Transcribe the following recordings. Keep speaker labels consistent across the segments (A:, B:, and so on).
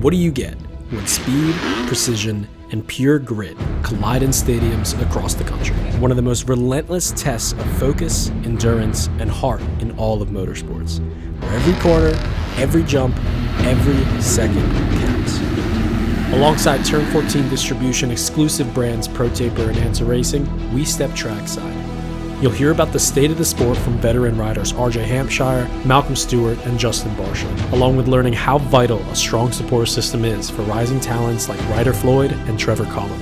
A: What do you get when speed, precision, and pure grit collide in stadiums across the country? One of the most relentless tests of focus, endurance, and heart in all of motorsports, where every corner, every jump, every second counts. Alongside Turn 14 distribution exclusive brands ProTaper and Answer Racing, we step trackside. You'll hear about the state of the sport from veteran riders RJ Hampshire, Malcolm Stewart, and Justin Barcia, along with learning how vital a strong support system is for rising talents like Ryder Floyd and Trevor Colip.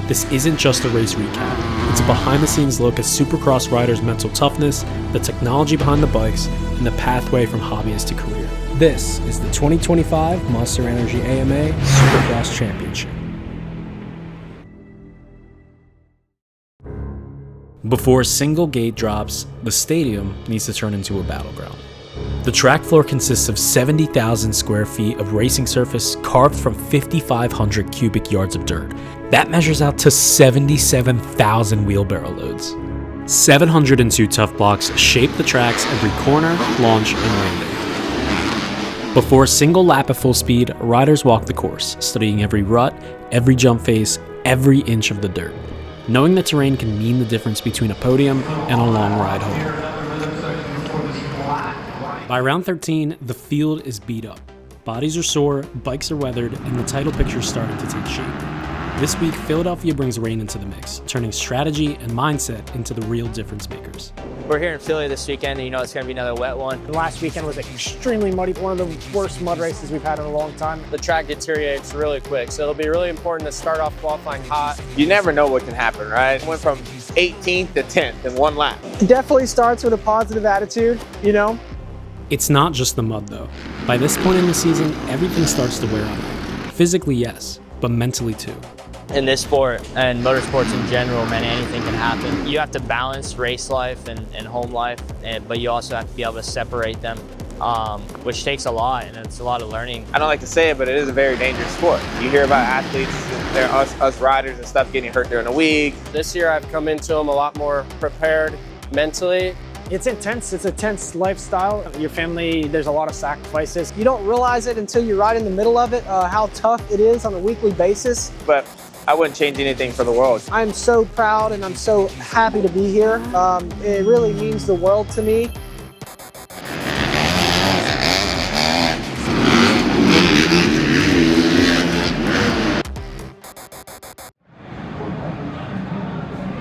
A: This isn't just a race recap, it's a behind-the-scenes look at Supercross riders' mental toughness, the technology behind the bikes, and the pathway from hobbyist to career. This is the 2025 Monster Energy AMA Supercross Championship. Before a single gate drops, the stadium needs to turn into a battleground. The track floor consists of 70,000 square feet of racing surface carved from 5,500 cubic yards of dirt. That measures out to 77,000 wheelbarrow loads. 702 tough blocks shape the track's every corner, launch, and landing. Before a single lap at full speed, riders walk the course, studying every rut, every jump face, every inch of the dirt, knowing the terrain can mean the difference between a podium and a long ride home. By round 13, the field is beat up. Bodies are sore, bikes are weathered, and the title picture is starting to take shape. This week, Philadelphia brings rain into the mix, turning strategy and mindset into the real difference makers.
B: We're here in Philly this weekend, and you know it's going to be another wet one.
C: The last weekend was extremely muddy, one of the worst mud races we've had in a long time.
B: The track deteriorates really quick, so it'll be really important to start off qualifying hot.
D: You never know what can happen, right? Went from 18th to 10th in one lap.
C: It definitely starts with a positive attitude, you know?
A: It's not just the mud, though. By this point in the season, everything starts to wear on you. Physically, yes, but mentally, too.
B: In this sport and motorsports in general, man, anything can happen. You have to balance race life and home life, but you also have to be able to separate them, which takes a lot, and it's a lot of learning.
D: I don't like to say it, but it is a very dangerous sport. You hear about athletes, they're us riders and stuff getting hurt during the week.
E: This year I've come into them a lot more prepared mentally.
C: It's intense. It's a tense lifestyle. Your family, there's a lot of sacrifices.
E: You don't realize it until you're right in the middle of it, how tough it is on a weekly basis.
D: But I wouldn't change anything for the world.
E: I'm so proud and I'm so happy to be here. It really means the world to me.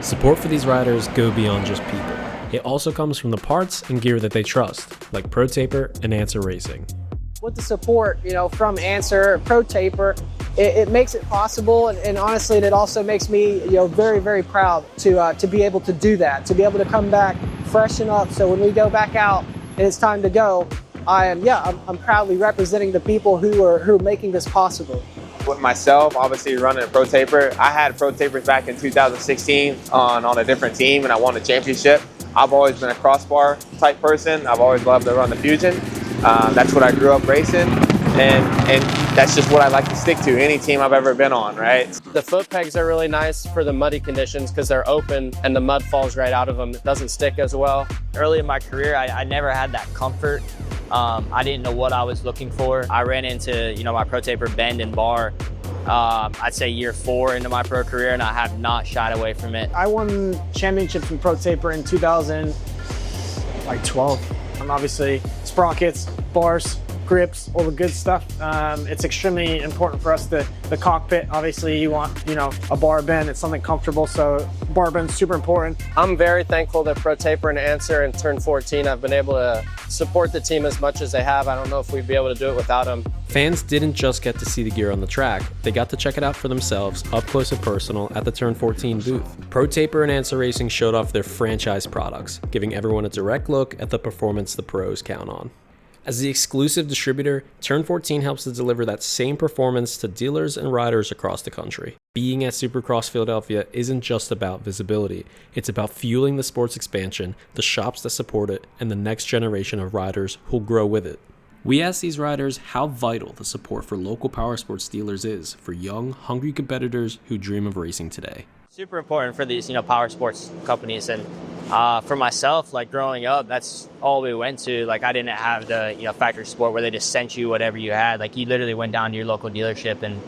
A: Support for these riders go beyond just people. It also comes from the parts and gear that they trust, like ProTaper and Answer Racing.
E: With the support, from Answer, ProTaper, it makes it possible, and honestly, it also makes me, very, very proud to be able to do that, to be able to come back, freshen up, so when we go back out and it's time to go, I'm proudly representing the people who are making this possible.
D: With myself, obviously running a ProTaper, I had ProTapers back in 2016 on a different team, and I won the championship. I've always been a crossbar type person. I've always loved to run the Fusion. That's what I grew up racing, and that's just what I like to stick to, any team I've ever been on, right?
E: The foot pegs are really nice for the muddy conditions because they're open and the mud falls right out of them. It doesn't stick as well.
B: Early in my career, I never had that comfort. I didn't know what I was looking for. I ran into, my ProTaper bend and bar, I'd say year 4 into my pro career, and I have not shied away from it.
C: I won championships in ProTaper in 2012. And obviously, sprockets, bars, grips, all the good stuff. It's extremely important for us, the cockpit. Obviously, you want, a bar bend. It's something comfortable, so bar bend's super important.
E: I'm very thankful that ProTaper and Answer in Turn 14 have been able to support the team as much as they have. I don't know if we'd be able to do it without them.
A: Fans didn't just get to see the gear on the track, they got to check it out for themselves, up close and personal, at the Turn 14 booth. ProTaper and Answer Racing showed off their franchise products, giving everyone a direct look at the performance the pros count on. As the exclusive distributor, Turn 14 helps to deliver that same performance to dealers and riders across the country. Being at Supercross Philadelphia isn't just about visibility, it's about fueling the sport's expansion, the shops that support it, and the next generation of riders who'll grow with it. We asked these riders how vital the support for local powersports dealers is for young, hungry competitors who dream of racing today.
B: Super important for these, power sports companies, and For myself, like growing up, that's all we went to. Like I didn't have the factory sport where they just sent you whatever you had. Like you literally went down to your local dealership and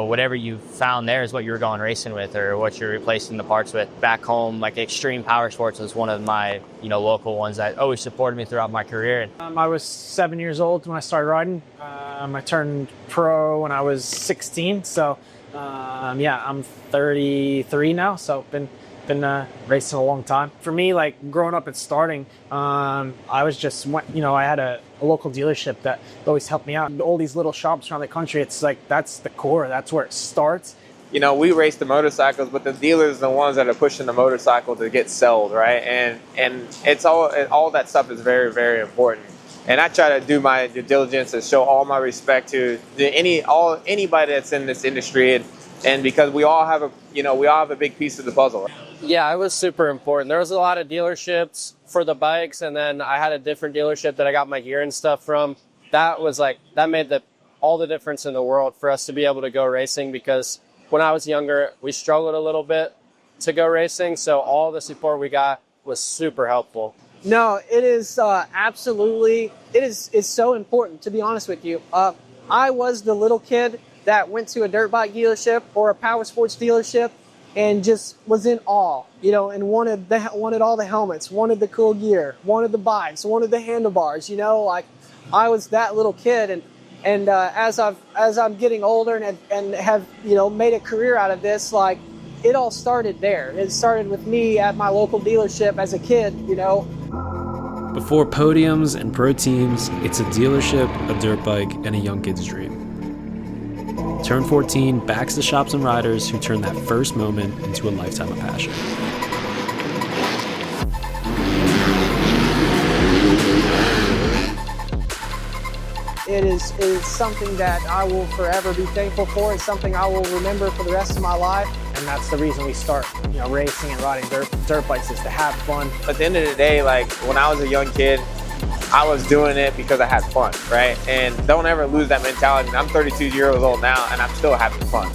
B: whatever you found there is what you were going racing with or what you're replacing the parts with. Back home, like Extreme Power Sports was one of my local ones that always supported me throughout my career.
C: I was 7 years old when I started riding. I turned pro when I was 16. So I'm 33 now. So been racing a long time. For me, like growing up and starting, I was just I had a local dealership that always helped me out. All these little shops around the country, it's like that's the core. That's where it starts.
D: We race the motorcycles, but the dealers are the ones that are pushing the motorcycle to get sold, right? And it's all that stuff is very, very important. And I try to do my due diligence and show all my respect to anybody that's in this industry, and because we all have a big piece of the puzzle.
F: Yeah, it was super important. There was a lot of dealerships for the bikes, and then I had a different dealership that I got my gear and stuff from. That made all the difference in the world for us to be able to go racing, because when I was younger, we struggled a little bit to go racing, so all the support we got was super helpful.
E: No, it is absolutely, it's so important, to be honest with you. I was the little kid that went to a dirt bike dealership or a power sports dealership and just was in awe, and wanted all the helmets, wanted the cool gear, wanted the bikes, wanted the handlebars, like I was that little kid. And as I'm getting older and have made a career out of this, like it all started there. It started with me at my local dealership as a kid,
A: Before podiums and pro teams, it's a dealership, a dirt bike, and a young kid's dream. Turn 14 backs the shops and riders who turn that first moment into a lifetime of passion.
E: It is something that I will forever be thankful for. It's something I will remember for the rest of my life.
C: And that's the reason we start, racing and riding dirt bikes, is to have fun.
D: At the end of the day, like when I was a young kid, I was doing it because I had fun, right? And don't ever lose that mentality. I'm 32 years old now, and I'm still having fun.